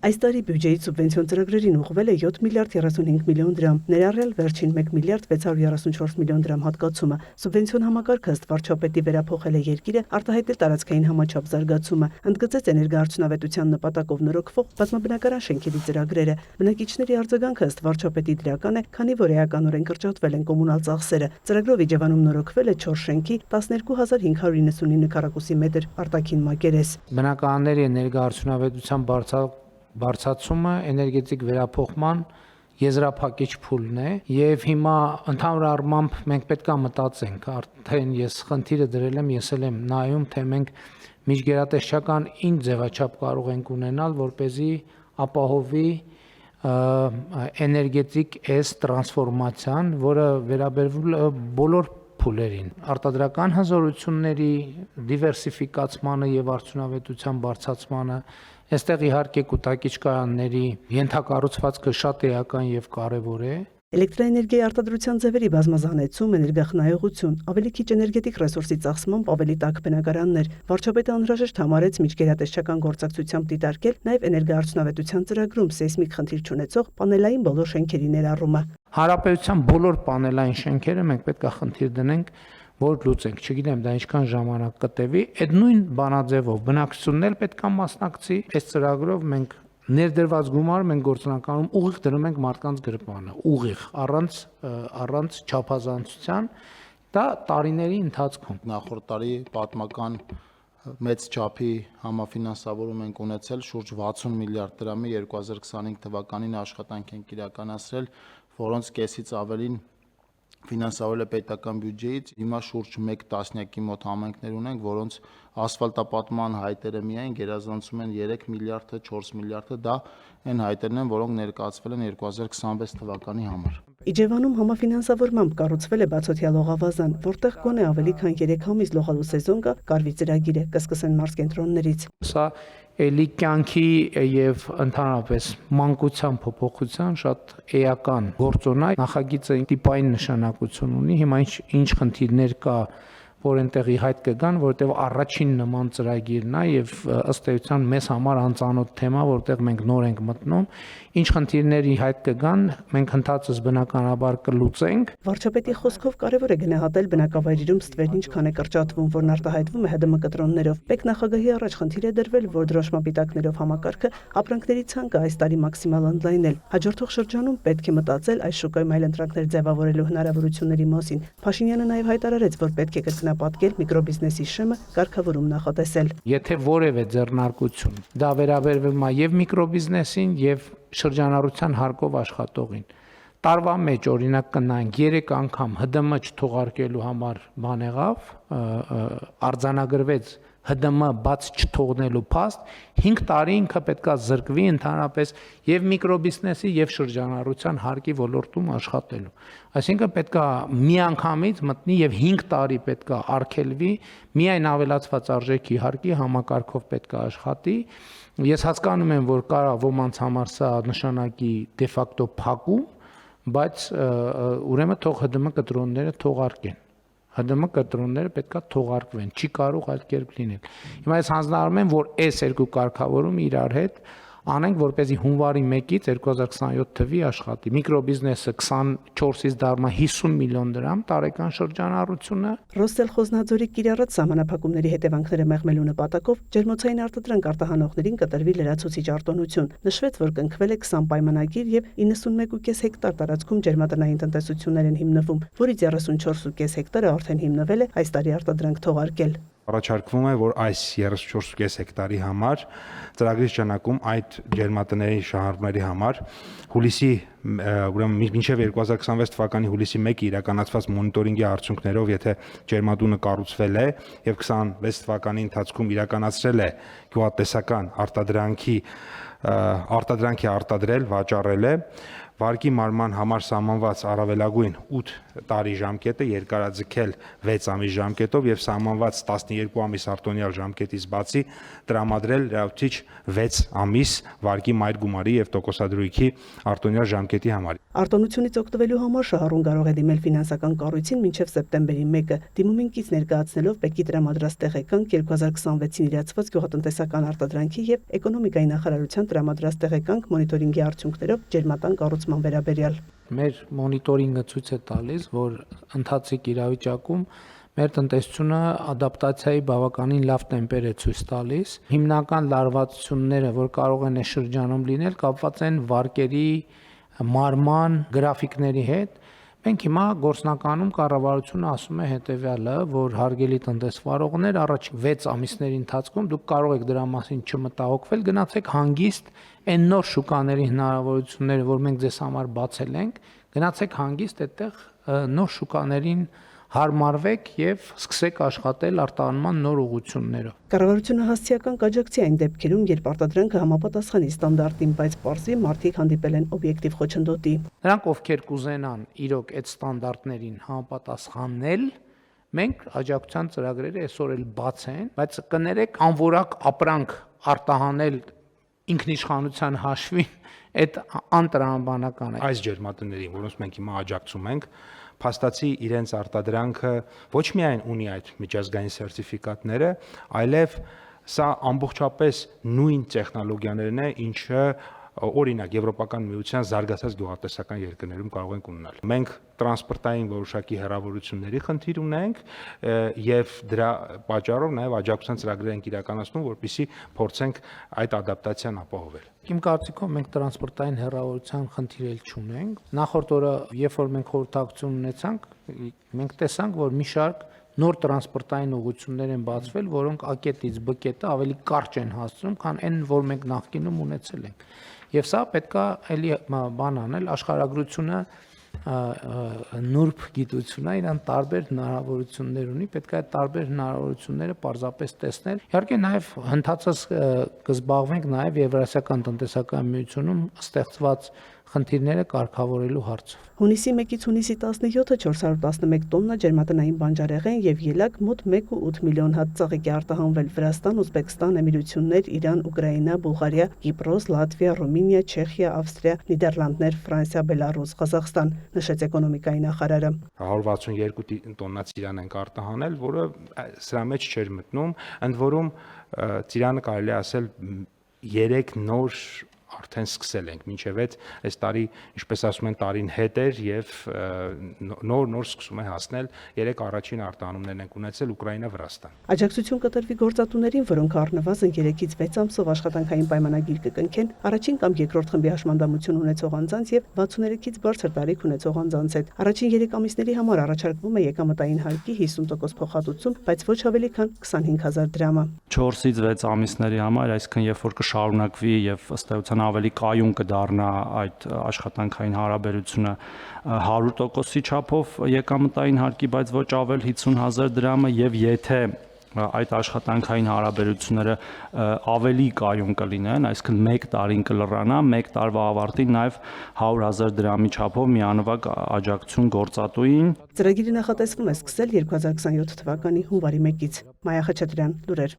Այս տարի բյուջեի սուբվենցիոն ծրագրերին ուղղվել է 7 միլիարդ 35 միլիոն դրամ, ներառյալ վերջին 1 միլիարդ 634 միլիոն դրամ հատկացումը։ Սուբվենցիոն համակարգը ըստ վարչապետի վերափոխել է երկիրը, արտահայտել տարածքային համաչափ զարգացումը, ընդգծեց էներգոարդյունավետության նպատակով նորոգվող բազմաբնակարան շենքերի ծրագրերը։ Բնակիչների արձագանքը ըստ վարչապետի դրական է, քանի որ էականորեն կրճատվել են կոմունալ ծախսերը։ Ծրագրով իջևանում նորոգվել է 4 շենքի 12599 քառակուսի մետր արտաքին մակերես։ Բնակարանների էներգոարդյունավետության բարձրացումը էներգետիկ վերափոխման եզրափակիչ փուլն է եւ հիմա ընդհանուր առմամբ մենք պետք է մտածենք, արդեն ես խնդիրը դրել եմ, ես եմ նայում, թե մենք միջգերատեսչական ինչ ձևաչափ կարող ենք ունենալ, որպեսզի ապահովի էներգետիկ այս տրանսֆորմացիան, որը վերաբերվում բոլոր փուլերին, արտադրական հզորությունների դիվերսիֆիկացմանը եւ արդյունավետության բարձրացմանը, այստեղ իհարկե կուտակիչ կայանների ենթակառուցվածքը շատ էական եւ կարեւոր է։ Էլեկտրաէներգիայի արտադրության ձևերի բազմազանեցում, էներգախնայողություն, ավելի քիչ էներգետիկ ռեսուրսի ծախսմամբ ավելի տաք բնակարաններ։ Վարչապետը անհրաժեշտ համարեց միջգերատեսչական գործակցությամբ դիտարկել նաև էներգոարդյունավետության ծրագրում սեյսմիկ խնդիր չունեցող պանելային բոլոր շենքերի ներառումը։ Հանրապետության բոլոր պանելային շենքերը մենք պետք է խնդիր դնենք, որ լուծենք, չգիտեմ դա ինչքան ժամանակ կտևի, այդ նույն բանաձևով բնակչությունն էլ պետք է մասնակցի, այս ծրագրով մենք ներդրված գումար մենք գործնականում ուղիղ դնում ենք մարդկանց գրպանը, ուղիղ, առանց չափազանցության, դա տարիների ընթացքում։ Նախորդ տարի պատմական մեծ չափի համաֆինանսավորում ենք ունեցել շուրջ 60 միլիարդ դրամի 2025 թվականին աշխատանք ենք իրականացրել, որոնց կեսից ավելին ֆինանսավորել է պետական բյուջեից, հիմա շուրջ 1 տասնյակի մոտ համայնքներ ունենք, որոնց ասֆալտապատման հայտերը միայն գերազանցում են 3 միլիարդը, 4 միլիարդը, դա այն հայտերն են, որոնք ներկայացվել են 2026 թվականի համար։ Իջևանում համաֆինանսավորմամբ կառուցվել է բացօթյա լողավազան, որտեղ գոնե ավելի քան 3 ամիս լողալու սեզոն կա, կարվի ծրագիր է, կսկսեն մարզկենտրոններից։ Սա էլի կյանքի եւ ընդհանրապես մանկության փոփոխության շատ էական գործոն է, նախագիծը տիպային նշանակություն ունի, հիմա ինչ խնդիրներ կա, որ այնտեղի հայտ կգան, որտեղ առաջին նման ծրագիրն է եւ ըստ էության մեզ համար անծանոթ թեմա, որտեղ մենք նոր ենք մտնում, ինչ խնդիրների հայտ կգան, մենք ընդհանրապես բնականաբար կլուծենք։ Վարչապետի խոսքով կարևոր է գնահատել բնակավայրերում ստվերն ինչքան է կրճատվում, որն արտահայտվում է ՀԴՄ կտրոններով։ Պետնախագահի առաջ խնդիր է դրվել, որ դրոշմապիտակներով համակարգը ապրանքների ցանկը այս տարի մաքսիմալ ընդլայնել։ Հաջորդող շրջանում պետք է մտածել այս շուկայում այլընտրանքներ ձևավորելու հնարավորությունների մասին։ Փաշինյանը նաև հայտարարեց, որ պետք է կրկնապատկել միկրոբիզնեսի շեմը, կարգավորում նախատեսել։ Եթե որևէ ձեռնարկություն դա վերաբերվում է եւ միկրոբիզնեսին եւ շրջանառության հարկով աշխատողին, տարվա մեջ օրինակ կնայենք 3 անգամ ՀԴՄ չթողարկելու համար բան եղավ, արձանագրվեց ՀԴՄ բաց չթողնելու փաստ, 5 տարի ինքը պետքա զրկվի ընդհանրապես եւ միկրոբիզնեսի եւ շրջանառության հարկի ոլորտում աշխատելու։ Այսինքն պետքա միանգամից մտնի եւ 5 տարի պետքա արգելվի, միայն ավելացված արժեքի հարկի համակարգով պետքա աշխատի։ Ես հասկանում եմ, որ կարա ոմանց համար սա նշանակի դե ֆակտո փակում, բայց ուրեմն թող ՀԴՄ կտրոնները թողարկեն։ ՀԴՄ կտրոնները պետքա թողարկվեն, չի կարող այլ կերպ լինել։ Հիմա ես հանձնարարում եմ, որ այս երկու կարգավորումը իրար հետ անենք, որպեսզի հունվարի 1-ից 2027 թվի աշխատի։ Միկրոբիզնեսը 24-ից դառնա 50 միլիոն դրամ տարեկան շրջանառությունը։ Ռոստել Խոզնաձորի Կիրառած սահմանափակումների հետևանքները մեղմելու նպատակով ջերմոցային արտադրանք արտահանողներին կտրվի լրացուցիչ արտոնություն։ Նշվեց, որ կնքվել է 20 պայմանագիր եւ 91.5 հեկտար տարածքում ջերմատնային տնտեսություններ են հիմնվում, որից 34.5 հեկտարը արդեն հիմնվել է այս տարի արտադրանք թողարկել։ Առաջարկվում է, որ այս 34.5 հեկտարի համար ծրագրի շրջանակում այդ ջերմատների շահառուների համար հուլիսի ուրեմն մինչև 2026 թվականի հուլիսի 1-ը իրականացված մոնիտորինգի արդյունքներով, եթե ջերմատունը կառուցվել է եւ 26 թվականի ընթացքում իրականացրել է գյուղատնտեսական արտադրանքի արտադրել, վաճառել է, վարկի մարման համար սահմանված առավելագույն 8 տարի ժամկետը երկարաձգել 6 ամիս ժամկետով եւ սահմանված 12 ամիս արտոնյալ ժամկետից բացի տրամադրել լրացուցիչ 6 ամիս վարկի մայր գումարի եւ տոկոսադրույքի արտոնյալ ժամկետի մարքեթի համար։ Արտոնությունից օգտվելու համար շահառուն կարող է դիմել ֆինանսական կառույցին մինչև սեպտեմբերի 1-ը։ Դիմումին կից ներկայացնելով ՊԵԿ-ի տրամադրած տեղեկանք 2026-ին իրացված գյուղատնտեսական արտադրանքի եւ էկոնոմիկայի նախարարության տրամադրած տեղեկանք մոնիտորինգի արդյունքներով ջերմատան կառուցման վերաբերյալ։ Մեր մոնիտորինգը ցույց է տալիս, որ ընթացիկ իրավիճակում մեր տնտեսությունը ադապտացիայի բավականին լավ տեմպեր է ցույց տալիս։ Հիմնական լարվածությունները, որ կարող են այս շրջանում լինել, կապված են վարկերի մարման գրաֆիկների հետ։ Մենք հիմա գործնականում կառավարությունը ասում է հետևյալը, որ հարգելի տնտեսվարողներ, առաջին 6 ամիսների ընթացքում դուք կարող եք դրա մասին չմտահոգվել, գնացեք հանգիստ այն նոր շուկաների հնարավորությունները, որ մենք ձեզ համար բացել ենք, գնացեք հանգիստ այդտեղ նոր շուկաներին հարմարվեք եւ սկսեք աշխատել արտահանման նոր ուղղություններով։ Կառավարությունը հասցեական կաջակցի այն դեպքերում, երբ արտադրանքը համապատասխանի ստանդարտին, բայց պարզվի մարդիկ հանդիպել են օբյեկտիվ խոչընդոտի։ Նրանք, ովքեր կուզենան իրոք այդ ստանդարտներին համապատասխանել, մենք աջակցության ծրագրերը այսօր էլ բաց են, բայց կներեք անորակ ապրանք արտահանել ինքնիշխանության հաշվին այդ անտրամաբանական է։ Այս ջերմատներին, որոնց մենք հիմա աջակցում ենք, փաստացի իրենց արտադրանքը ոչ միայն ունի այդ միջազգային սերտիֆիկատները, այլև սա ամբողջապես նույն տեխնոլոգիաներն է, ինչը օրինակ Եվրոպական միության զարգացած գյուղատնտեսական երկրներում կարող ենք ունենալ։ Մենք տրանսպորտային որոշակի հեռավորությունների խնդիր ունենք եւ դրա պատճառով նաեւ աջակցության ծրագրեր ենք իրականացնում, որպեսզի փորձենք այդ ադապտացիան ապահովել։ Իմ կարծիքով մենք տրանսպորտային հեռավորության խնդիր էլ չունենք։ Նախորդ օրը, երբ որ մենք խորհրդակցություն ունեցանք, մենք տեսանք, որ մի շարք նոր տրանսպորտային ուղղություններ են բացվել, որոնք A կետից B կետը ավելի կարճ են հասցնում, քան այն, որ մենք նախկինում ունեցել ենք։ Եվ սա պետքա էլի բան անել, աշխարհագրությունը նուրբ գիտություն է, իրան տարբեր հնարավորություններ ունի, պետք է այդ տարբեր հնարավորությունները պարզապես տեսնել։ Իհարկե նաև հնդածս կզբաղվենք նաև Եվրասիական տնտեսական միությունում ստեղծված խնդիրները կարգավորելու հարցով։ Հունիսի 1-ից հունիսի 17-ը 411 տոննա ջերմատնային բանջարեղեն եւ ելակ մոտ 1.8 միլիոն հատ ծաղիկ է արտահանվել Վրաստան, Ուզբեկստան, Էմիրություններ, Իրան, Ուկրաինա, Բուլղարիա, Կիպրոս, Լատվիա, Ռումինիա, Չեխիա, Ավստրիա, Նիդերլանդներ, Ֆրանսիա, Բելարուս, Ղազախստան, նշեց էկոնոմիկայի նախարարը։ 162 տոննա ծիրան ենք արտահանել, որը սրա մեջ չէր մտնում, ընդ որում ծիրանը կարելի է ասել 3 նոր արդեն սկսել ենք, մինչև այս տարի, ինչպես ասում են, տարին հետ էր եւ նոր սկսում է հասնել 3 առաջին արտահանումներն ենք ունեցել Ուկրաինա, Վրաստան։ Աջակցություն կտրվի գործատուներին, որոնք առնվազն 3-ից 6 ամսով աշխատանքային պայմանագիր կկնքեն առաջին կամ երկրորդ խմբի հաշմանդամություն ունեցող անձանց եւ 63-ից բարձր տարիք ունեցող անձանց հետ։ Առաջին 3 ամիսների համար առաջարկվում է եկամտային հարկի 50% փոխհատուցում, բայց ոչ ավելի քան 25000 դրամը։ 4-ից 6 ամիսների համար, այսինքն երբ որ կշարունակվի եւ ըստ էության ավելի կայուն կդառնա այդ աշխատանքային հարաբերությունը 100%-ի չափով եկամտային հարկի, բայց ոչ ավել 50000 դրամը եւ եթե այդ աշխատանքային հարաբերությունները ավելի կայուն կլինեն, այսինքն 1 տարին կլռանա, 1 տարվա ավարտին նաև 100,000 դրամի չափով միանվագ աջակցություն գործատուին։ Ծրագիրը նախատեսվում է սկսել 2027 թվականի հունվարի 1-ից։ Մայա Խաչատրյան, լուրեր։